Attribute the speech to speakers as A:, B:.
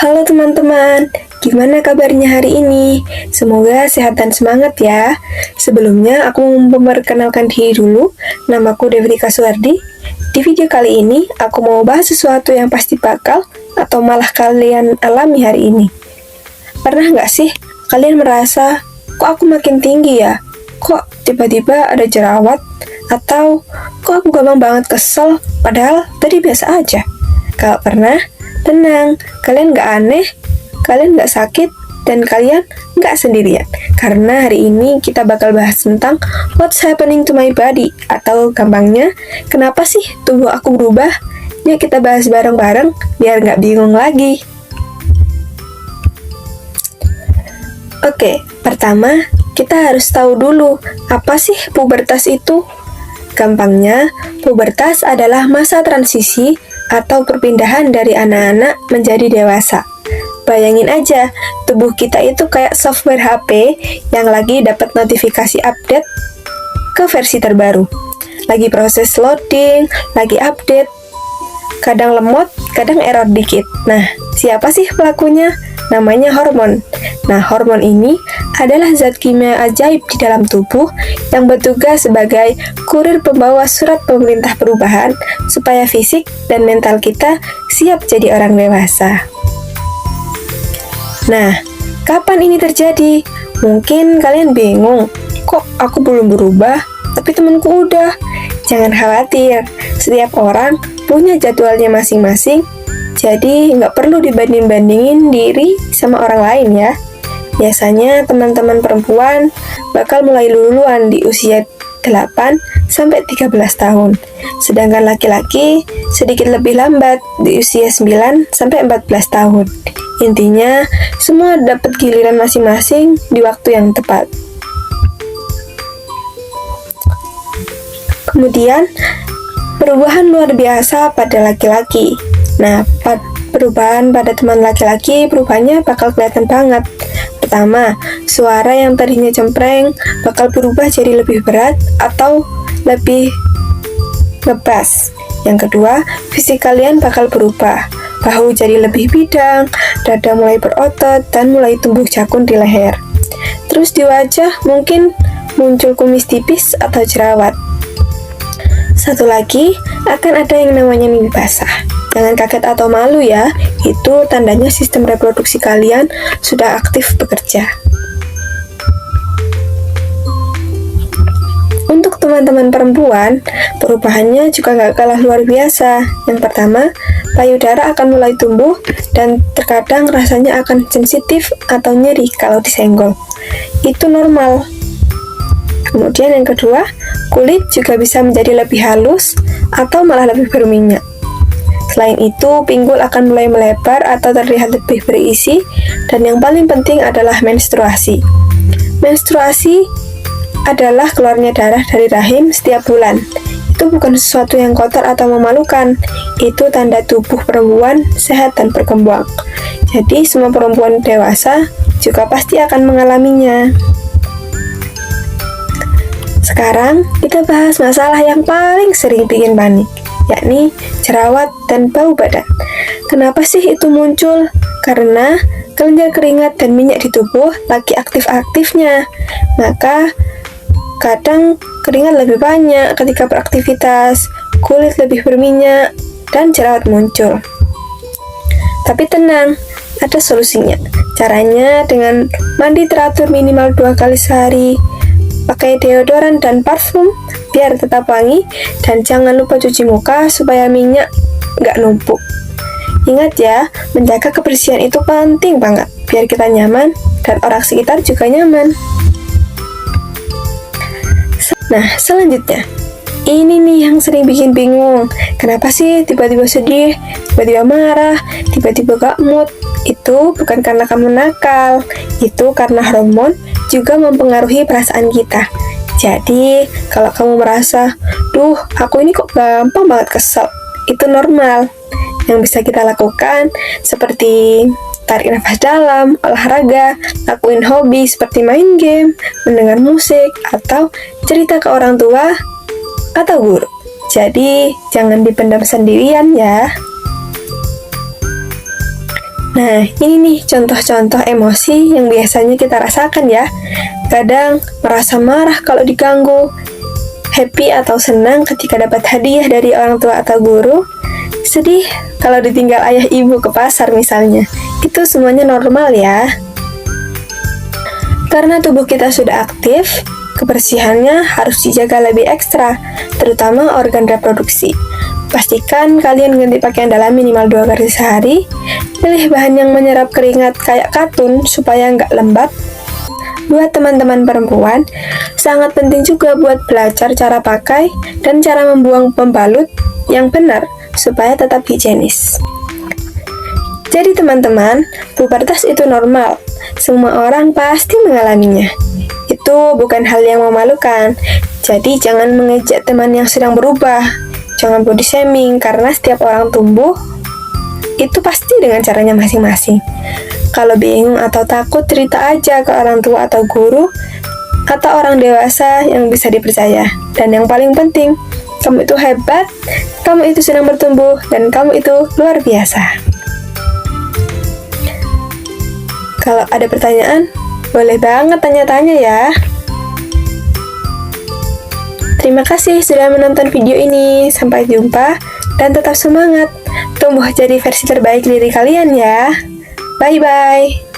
A: Halo teman-teman, gimana kabarnya hari ini? Semoga sehat dan semangat ya. Sebelumnya aku mau memperkenalkan diri dulu. Namaku Devri Kasuardi. Di video kali ini aku mau bahas sesuatu yang pasti bakal atau malah kalian alami hari ini. Pernah nggak sih kalian merasa, kok aku makin tinggi ya? Kok tiba-tiba ada jerawat? Atau kok aku gampang banget kesel, padahal tadi biasa aja? Kalau pernah, tenang, kalian nggak aneh, kalian nggak sakit, dan kalian nggak sendirian. Karena hari ini kita bakal bahas tentang what's happening to my body, atau gampangnya, kenapa sih tubuh aku berubah? Yuk kita bahas bareng-bareng, biar nggak bingung lagi. Oke, pertama, kita harus tahu dulu, apa sih pubertas itu? Gampangnya, pubertas adalah masa transisi atau perpindahan dari anak-anak menjadi dewasa. Bayangin aja, tubuh kita itu kayak software HP yang lagi dapat notifikasi update ke versi terbaru. Lagi proses loading, lagi update. Kadang lemot, kadang error dikit. Nah, siapa sih pelakunya? Namanya hormon. Nah, hormon ini adalah zat kimia ajaib di dalam tubuh yang bertugas sebagai kurir pembawa surat pemerintah perubahan supaya fisik dan mental kita siap jadi orang dewasa. Nah, kapan ini terjadi? Mungkin kalian bingung, kok aku belum berubah, tapi temanku udah. Jangan khawatir, setiap orang punya jadwalnya masing-masing, jadi nggak perlu dibanding-bandingin diri sama orang lain ya. Biasanya teman-teman perempuan bakal mulai duluan di usia 8-13 tahun. Sedangkan laki-laki sedikit lebih lambat di usia 9-14 tahun. Intinya, semua dapat giliran masing-masing di waktu yang tepat. Kemudian, perubahan luar biasa pada laki-laki. Nah, perubahan pada teman laki-laki perubahannya bakal kelihatan banget. Pertama, suara yang tadinya cempreng bakal berubah jadi lebih berat atau lebih ngebas. Yang kedua, fisik kalian bakal berubah. Bahu jadi lebih bidang, dada mulai berotot, dan mulai tumbuh jakun di leher. Terus di wajah mungkin muncul kumis tipis atau jerawat. Satu lagi, akan ada yang namanya mimpi basah. Jangan kaget atau malu ya, itu tandanya sistem reproduksi kalian sudah aktif bekerja. Untuk teman-teman perempuan, perubahannya juga gak kalah luar biasa. Yang pertama, payudara akan mulai tumbuh dan terkadang rasanya akan sensitif atau nyeri kalau disenggol. Itu normal. Kemudian yang kedua, kulit juga bisa menjadi lebih halus atau malah lebih berminyak. Selain itu, pinggul akan mulai melebar atau terlihat lebih berisi, dan yang paling penting adalah menstruasi. Menstruasi adalah keluarnya darah dari rahim setiap bulan. Itu bukan sesuatu yang kotor atau memalukan, itu tanda tubuh perempuan sehat dan berkembang. Jadi, semua perempuan dewasa juga pasti akan mengalaminya. Sekarang, kita bahas masalah yang paling sering bikin panik, yakni jerawat dan bau badan. Kenapa sih itu muncul? Karena kelenjar keringat dan minyak di tubuh lagi aktif-aktifnya. Maka, kadang keringat lebih banyak ketika beraktivitas, kulit lebih berminyak, dan jerawat muncul. Tapi tenang, ada solusinya. Caranya dengan mandi teratur minimal 2 kali sehari, pakai deodoran dan parfum biar tetap wangi, dan jangan lupa cuci muka supaya minyak nggak numpuk. Ingat ya, menjaga kebersihan itu penting banget biar kita nyaman dan orang sekitar juga nyaman. Nah, selanjutnya, ini nih yang sering bikin bingung. Kenapa sih tiba-tiba sedih, tiba-tiba marah, tiba-tiba gak mood? Itu bukan karena kamu nakal, itu karena hormon juga mempengaruhi perasaan kita. Jadi, kalau kamu merasa, duh, aku ini kok gampang banget kesel, itu normal. Yang bisa kita lakukan seperti tarik nafas dalam, olahraga, lakuin hobi seperti main game, mendengar musik, atau cerita ke orang tua atau guru. Jadi, jangan dipendam sendirian ya. Nah, ini nih contoh-contoh emosi yang biasanya kita rasakan ya. Kadang merasa marah kalau diganggu, happy atau senang ketika dapat hadiah dari orang tua atau guru, sedih kalau ditinggal ayah ibu ke pasar misalnya. Itu semuanya normal ya. Karena tubuh kita sudah aktif, kebersihannya harus dijaga lebih ekstra, terutama organ reproduksi. Pastikan kalian ganti pakaian dalam minimal 2 kali sehari. Pilih bahan yang menyerap keringat kayak katun supaya nggak lembab. Buat teman-teman perempuan, sangat penting juga buat belajar cara pakai dan cara membuang pembalut yang benar supaya tetap higienis. Jadi teman-teman, pubertas itu normal. Semua orang pasti mengalaminya. Itu bukan hal yang memalukan. Jadi jangan mengejek teman yang sedang berubah. Jangan body shaming, karena setiap orang tumbuh itu pasti dengan caranya masing-masing. Kalau bingung atau takut, cerita aja ke orang tua atau guru atau orang dewasa yang bisa dipercaya. Dan yang paling penting, kamu itu hebat, kamu itu sedang bertumbuh, dan kamu itu luar biasa. Kalau ada pertanyaan, boleh banget tanya-tanya ya. Terima kasih sudah menonton video ini. Sampai jumpa dan tetap semangat. Tumbuh jadi versi terbaik diri kalian ya. Bye-bye.